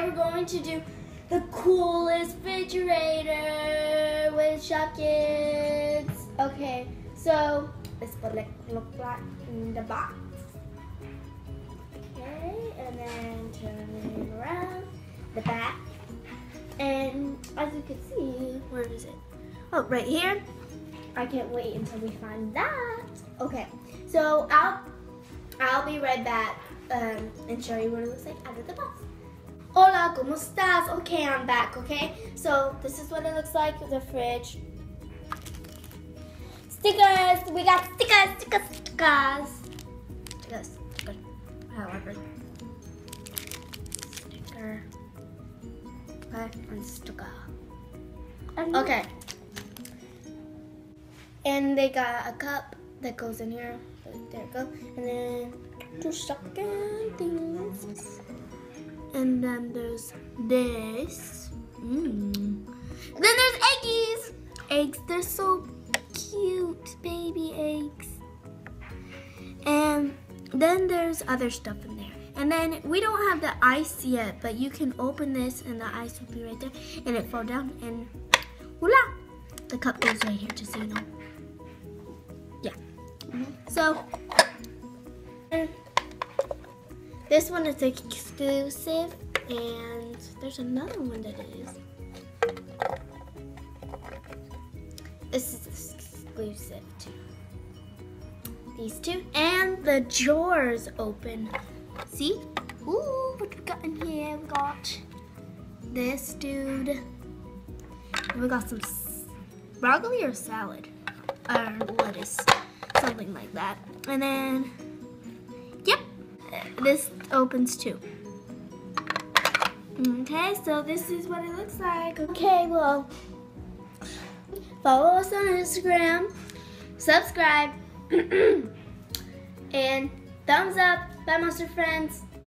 we're going to do the coolest refrigerator with Shopkins. Okay, so this is what it look like in the box. Okay, and then turn it around the back. And as you can see, where is it? Oh, right here. I can't wait until we find that. Okay, so I'll be right back and show you what it looks like out of the box. Hola, ¿cómo estás? Okay, I'm back, okay? So this is what it looks like with the fridge. Stickers! We got stickers! However. Sticker. And sticker. Okay. And they got a cup that goes in here. There it goes. And then 2 stocking things. And then there's this. Then there's eggies. Eggs, they're so cute, baby eggs. And then there's other stuff in there. And then we don't have the ice yet, but you can open this and the ice will be right there. And it fall down and voila! The cup goes right here, just so you know. Yeah. So, this one is exclusive, and there's another one that is. This is exclusive too. These two, and the drawers open. See? Ooh, what we got in here? We got this dude. And we got some broccoli or salad, or lettuce, something like that. And then, yep, this opens too. Okay, so this is what it looks like. Okay, well, follow us on Instagram, subscribe, and thumbs up. Bye, Monster Friends.